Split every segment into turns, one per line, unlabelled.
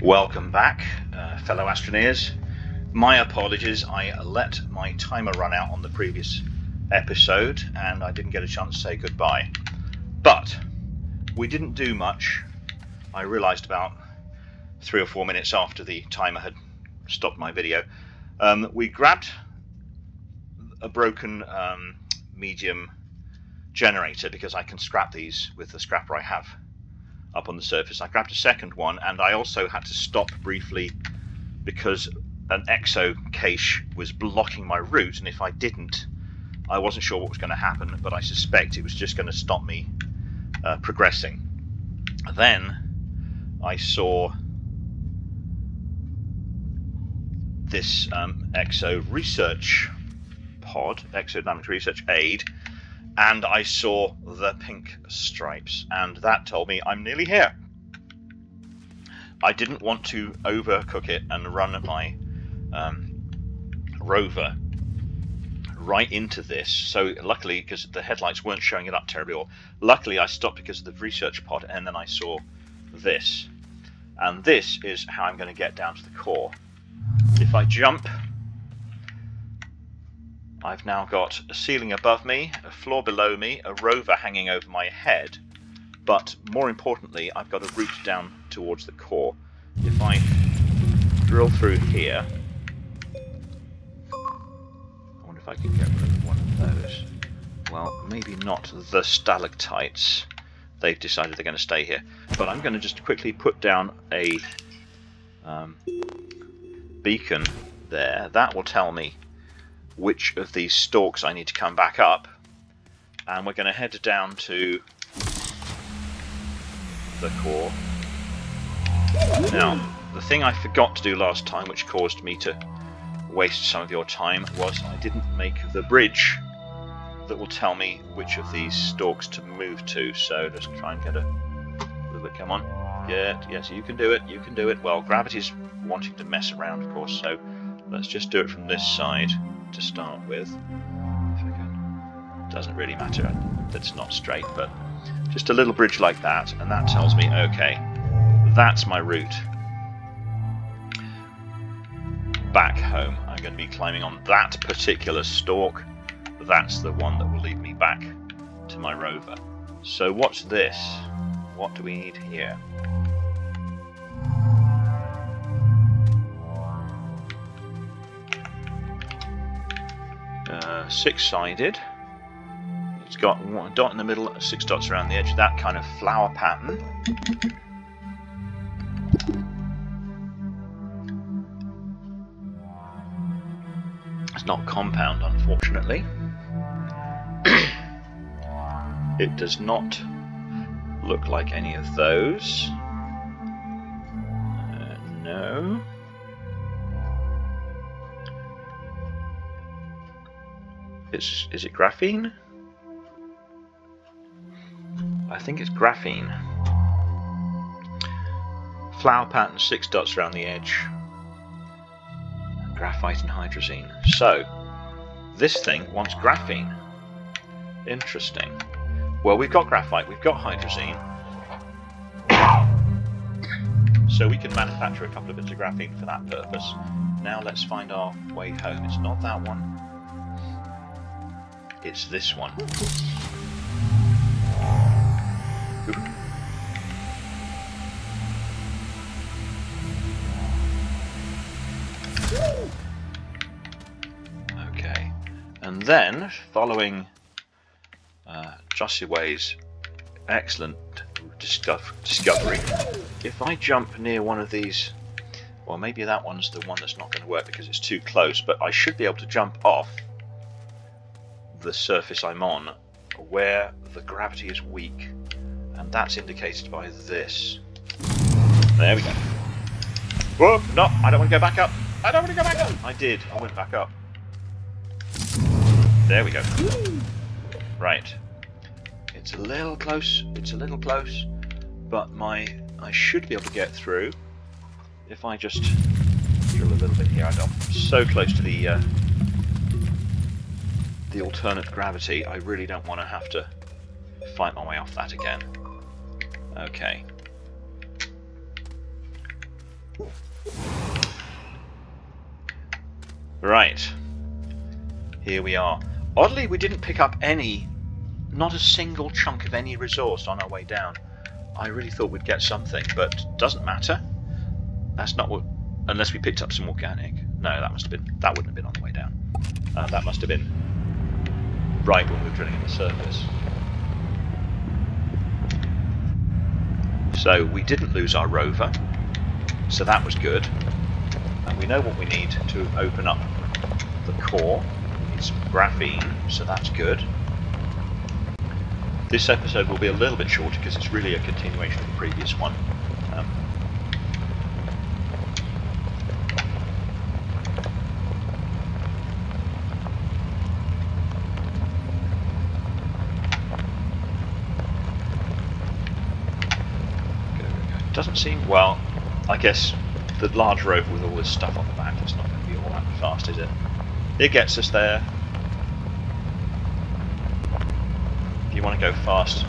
Welcome back, fellow Astroneers. My apologies, I let my timer run out on the previous episode and I didn't get a chance to say goodbye. But we didn't do much. I realised about 3 or 4 minutes after the timer had stopped my video. We grabbed a broken medium generator because I can scrap these with the scrapper I have up on the surface. I grabbed a second one, and I also had to stop briefly because an exo cache was blocking my route, and if I didn't, I wasn't sure what was going to happen, but I suspect it was just going to stop me progressing. Then I saw this exo research pod, exodynamics research aid, and I saw the pink stripes, and that told me I'm nearly here. I didn't want to overcook it and run my rover right into this, so luckily, because the headlights weren't showing it up terribly, or luckily I stopped because of the research pod, and then I saw this. And this is how I'm going to get down to the core. If I jump, I've now got a ceiling above me, a floor below me, a rover hanging over my head, but more importantly, I've got a route down towards the core. If I drill through here, I wonder if I can get rid of one of those. Well, maybe not the stalactites. They've decided they're going to stay here. But I'm going to just quickly put down a beacon there. That will tell me which of these stalks I need to come back up, and we're going to head down to the core. Now, the thing I forgot to do last time, which caused me to waste some of your time, was I didn't make the bridge that will tell me which of these stalks to move to. So just try and get a little bit. Come on, yes, you can do it. You can do it. Well, gravity's wanting to mess around, of course. So let's just do it from this side to start with. If I can. Doesn't really matter. That's not straight, but just a little bridge like that, and that tells me, okay, that's my route back home. I'm going to be climbing on that particular stalk. That's the one that will lead me back to my rover. So what's this? What do we need here? Six-sided. It's got one dot in the middle, 6 dots around the edge. That kind of flower pattern. It's not compound, unfortunately. It does not look like any of those. No. Is it graphene? I think it's graphene. Flower pattern, 6 dots around the edge. Graphite and hydrazine. So, this thing wants graphene. Interesting. Well, we've got graphite, we've got hydrazine. So we can manufacture a couple of bits of graphene for that purpose. Now let's find our way home. It's not that one. It's this one. Okay, and then following Josiwe's excellent discovery, if I jump near one of these, well, maybe that one's the one that's not going to work because it's too close, but I should be able to jump off the surface I'm on where the gravity is weak, and that's indicated by this. There we go. Whoa, no, I don't want to go back up. I don't want to go back up. I did. I went back up. There we go. Right. It's a little close. It's a little close, but I should be able to get through if I just drill a little bit here. I'm so close to the alternate gravity. I really don't want to have to fight my way off that again. Okay. Right. Here we are. Oddly, we didn't pick up not a single chunk of any resource on our way down. I really thought we'd get something, but doesn't matter. That's not what... Unless we picked up some organic. No, that wouldn't have been on the way down. That must have been right when we were drilling at the surface. So we didn't lose our rover, so that was good. And we know what we need to open up the core. We need some graphene, so that's good. This episode will be a little bit shorter because it's really a continuation of the previous one. Doesn't seem, well, I guess the large rover with all this stuff on the back, it's not going to be all that fast, is it? It gets us there. If you want to go fast,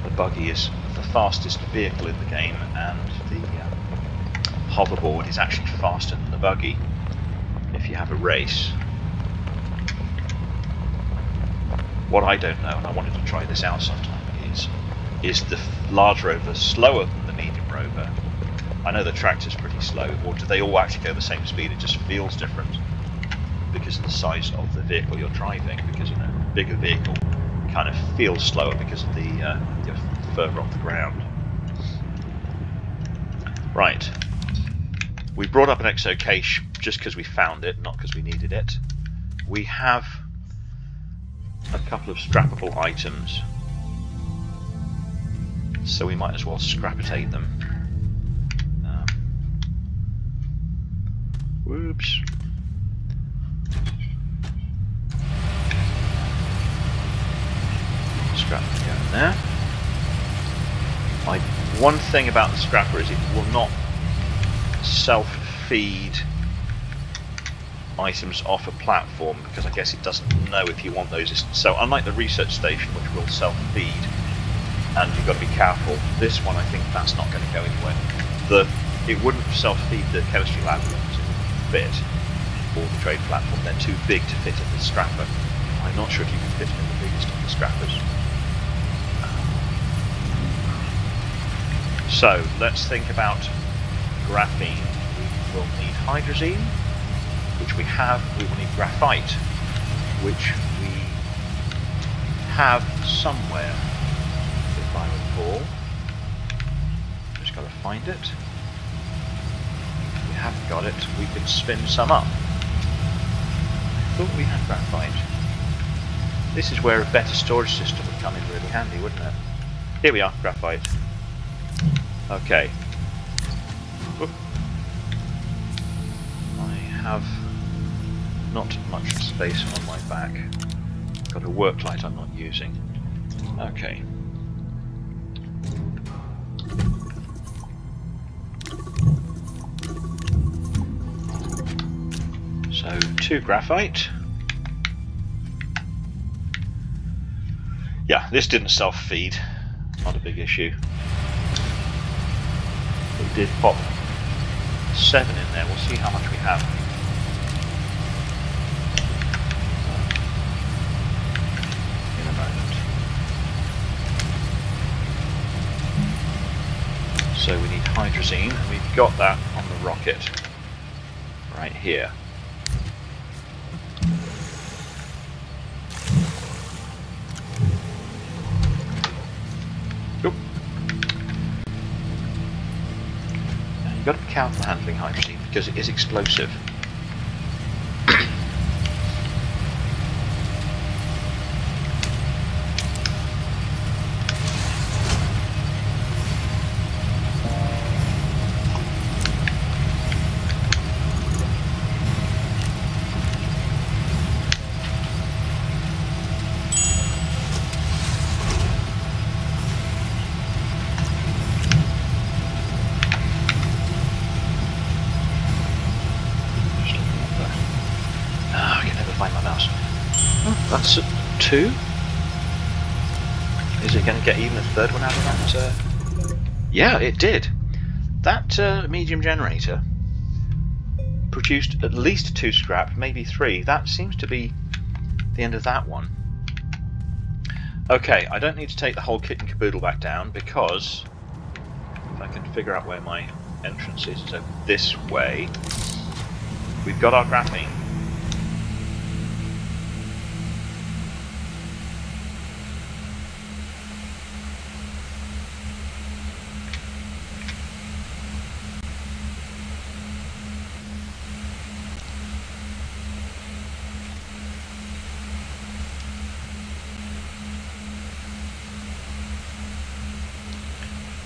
the buggy is the fastest vehicle in the game, and the hoverboard is actually faster than the buggy if you have a race. What I don't know, and I wanted to try this out sometime, is the large rover slower than the medium rover? I know the tractor's pretty slow, or do they all actually go the same speed? It just feels different because of the size of the vehicle you're driving, because, you know, a bigger vehicle kind of feels slower because of the you're further off the ground. Right, we brought up an exo cache just because we found it, not because we needed it. We have a couple of scrappable items, so we might as well scrapitate them. Whoops. Scrap going there. One thing about the scrapper is it will not self-feed items off a platform, because I guess it doesn't know if you want those. So unlike the research station, which will self-feed, and you've got to be careful, this one I think that's not going to go anywhere. It wouldn't self-feed the chemistry lab rooms, it wouldn't fit, or the trade platform. They're too big to fit in the scrapper. I'm not sure if you can fit them in the biggest of the scrappers. So let's think about graphene. We will need hydrazine, which we have. We will need graphite, which we have somewhere, if I recall. Just got to find it. If we haven't got it, we can spin some up. I thought we had graphite. This is where a better storage system would come in really handy, wouldn't it? Here we are, graphite. Okay. Oop. I have not much space on my back. Got a work light I'm not using. Okay. So 2 graphite. Yeah, this didn't self-feed. Not a big issue. We did pop 7 in there. We'll see how much we have. In a moment. So we need hydrazine, and we've got that on the rocket right here. You've got to be careful handling hydrazine because it is explosive. That's 2. Is it going to get even a third one out of that? Yeah, it did. That medium generator produced at least 2 scrap, maybe 3. That seems to be the end of that one. Okay, I don't need to take the whole kit and caboodle back down, because if I can figure out where my entrance is, so this way, we've got our graphene.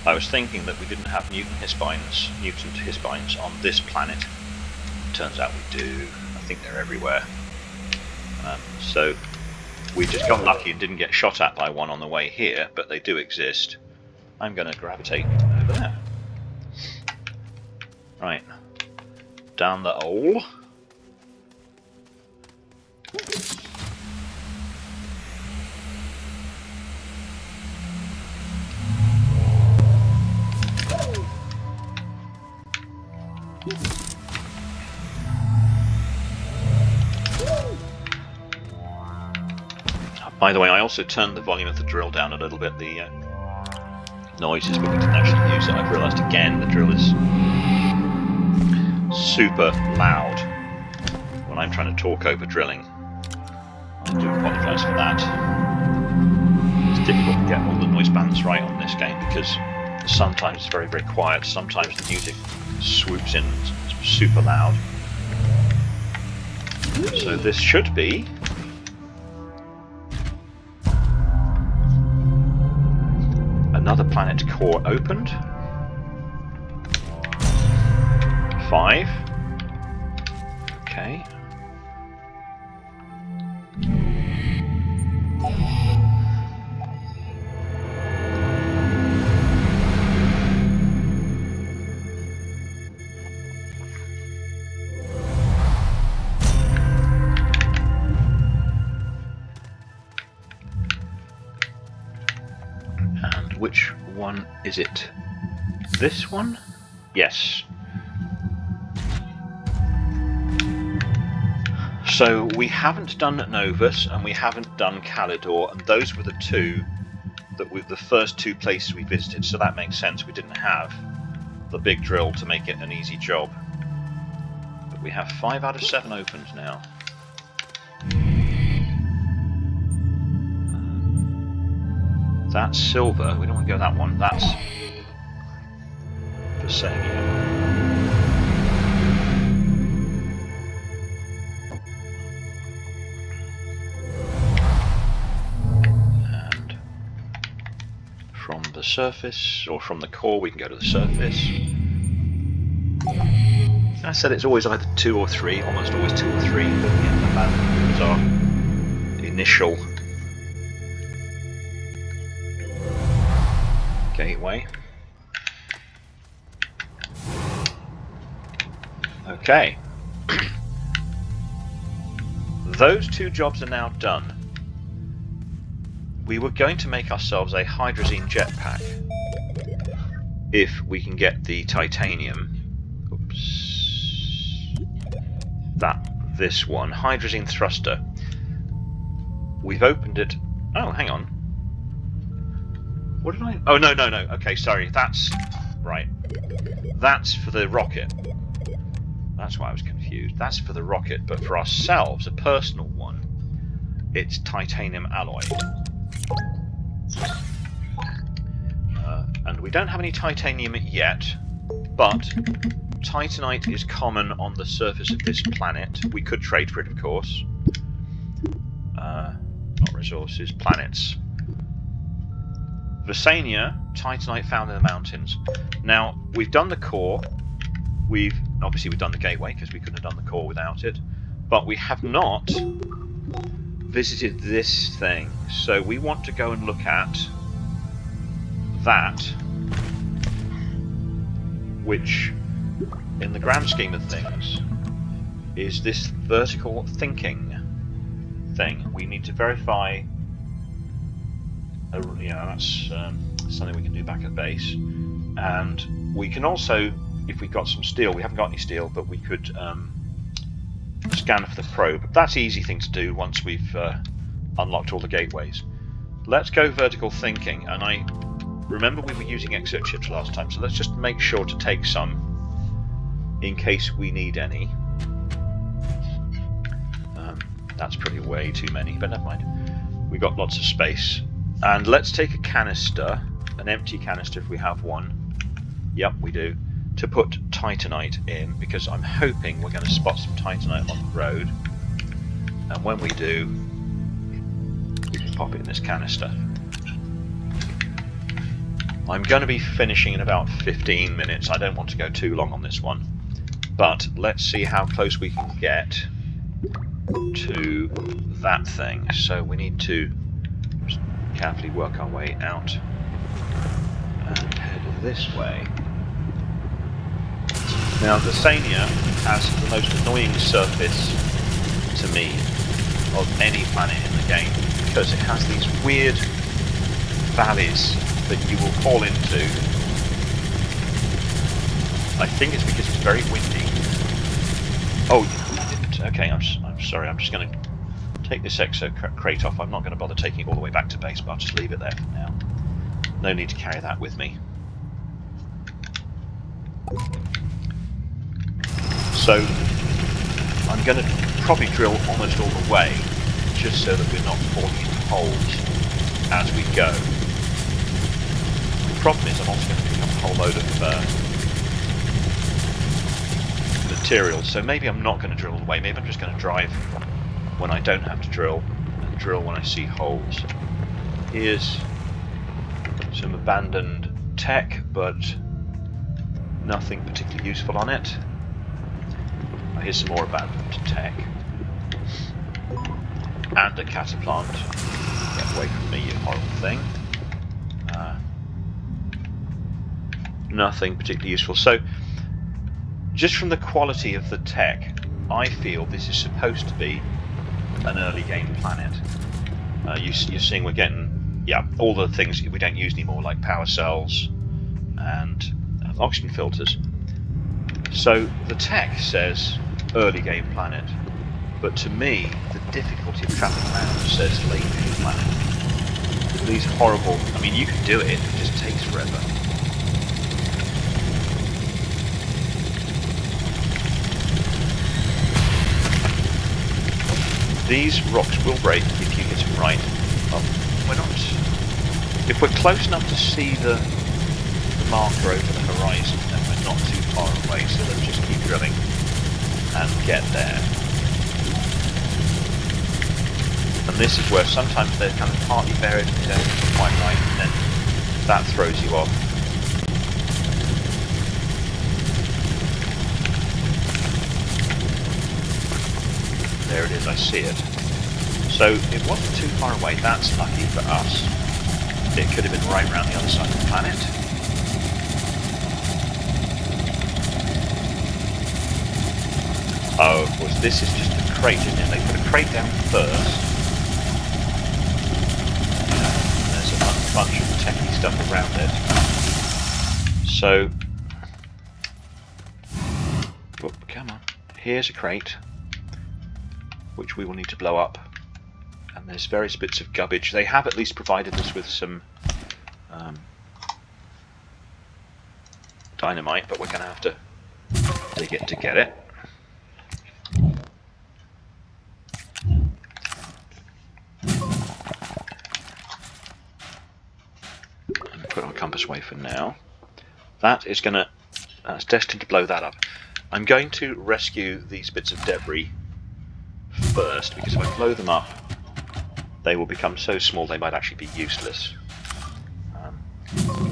I was thinking that we didn't have mutant hispines on this planet. Turns out we do. I think they're everywhere. So we just got lucky and didn't get shot at by one on the way here, but they do exist. I'm going to gravitate over there. Right. Down the hole. By the way, I also turned the volume of the drill down a little bit, the noises, but we didn't actually use it. I've realised again the drill is super loud when I'm trying to talk over drilling. I do apologise for that. It's difficult to get all the noise balance right on this game because sometimes it's very, very quiet, sometimes the music swoops in super loud. So this should be another planet core opened. 5. Okay. Which one is it? This one? Yes. So we haven't done Novus and we haven't done Calidor, and those were the two that were the first 2 places we visited, so that makes sense. We didn't have the big drill to make it an easy job. But we have 5 out of 7 opened now. That's silver. We don't want to go that one. That's Vesania. And from the surface, or from the core, we can go to the surface. I said it's always either 2 or 3, almost always 2 or 3, but that was our initial gateway. Okay. Those 2 jobs are now done. We were going to make ourselves a hydrazine jetpack if we can get the titanium. Oops. This one. Hydrazine thruster. We've opened it. Oh, hang on. What did I... Oh, no. Okay, sorry. That's... Right. That's for the rocket. That's why I was confused. That's for the rocket, but for ourselves, a personal one, it's titanium alloy. And we don't have any titanium yet, but titanite is common on the surface of this planet. We could trade for it, of course. Not resources, planets. Vesania, titanite found in the mountains. Now, we've done the core. Obviously we've done the gateway because we couldn't have done the core without it. But we have not visited this thing. So we want to go and look at that, which, in the grand scheme of things, is this vertical thinking thing. We need to verify. That's something we can do back at base. And we can also, if we've got some steel, we haven't got any steel, but we could scan for the probe. That's an easy thing to do once we've unlocked all the gateways. Let's go vertical thinking, and I remember we were using exo chips last time, so let's just make sure to take some in case we need any. That's probably way too many, but never mind. We've got lots of space. And let's take a canister, an empty canister if we have one. Yep, we do. To put titanite in, because I'm hoping we're going to spot some titanite on the road. And when we do, we can pop it in this canister. I'm going to be finishing in about 15 minutes. I don't want to go too long on this one. But let's see how close we can get to that thing. So we need to just carefully work our way out and head this way. Now, Vesania has the most annoying surface to me of any planet in the game, because it has these weird valleys that you will fall into. I think it's because it's very windy. Oh, you didn't. Okay, I'm sorry. I'm just going to take this exo crate off. I'm not going to bother taking it all the way back to base, but I'll just leave it there for now. No need to carry that with me. So I'm going to probably drill almost all the way, just so that we're not falling into holes as we go. The problem is I'm also going to pick up a whole load of materials, so maybe I'm not going to drill all the way. Maybe I'm just going to drive when I don't have to drill, and drill when I see holes. Here's some abandoned tech, but nothing particularly useful on it. Here's some more abandoned tech. And a cataplant. Get away from me, you horrible thing. Nothing particularly useful. So, just from the quality of the tech, I feel this is supposed to be an early game planet. You're seeing we're getting, yeah, all the things we don't use anymore, like power cells and oxygen filters. So the tech says early game planet, but to me the difficulty of travelling around says late game planet. These horrible, I mean, you can do it, it just takes forever. These rocks will break if you hit them right. Well, we're not. If we're close enough to see the marker over the horizon, then we're not too far away, so let's just keep drilling and get there. And this is where sometimes they're kind of partly buried and you don't get quite right, and then that throws you off. There it is, I see it. So it wasn't too far away, that's lucky for us. It could have been right around the other side of the planet. Oh, of course, this is just a crate, isn't it? They put a crate down first. There's a bunch of techie stuff around it. So, whoop, come on. Here's a crate, which we will need to blow up. And there's various bits of garbage. They have at least provided us with some dynamite, but we're going to have to dig it to get it. And put our compass away for now. That's destined to blow that up. I'm going to rescue these bits of debris first, because if I blow them up, they will become so small they might actually be useless.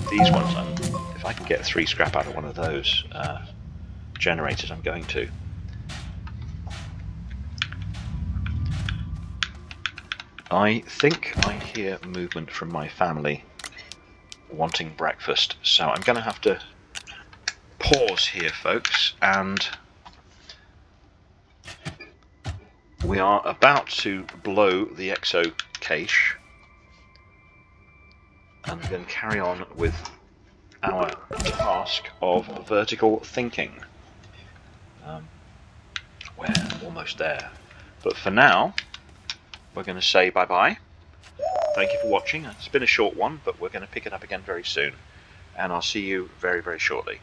These ones, if I can get 3 scrap out of one of those generators, I'm going to. I think I hear movement from my family wanting breakfast, so I'm going to have to pause here, folks, and we are about to blow the exo cache and then carry on with our task of vertical thinking. We're almost there. But for now, we're going to say bye-bye. Thank you for watching. It's been a short one, but we're going to pick it up again very soon. And I'll see you very, very shortly.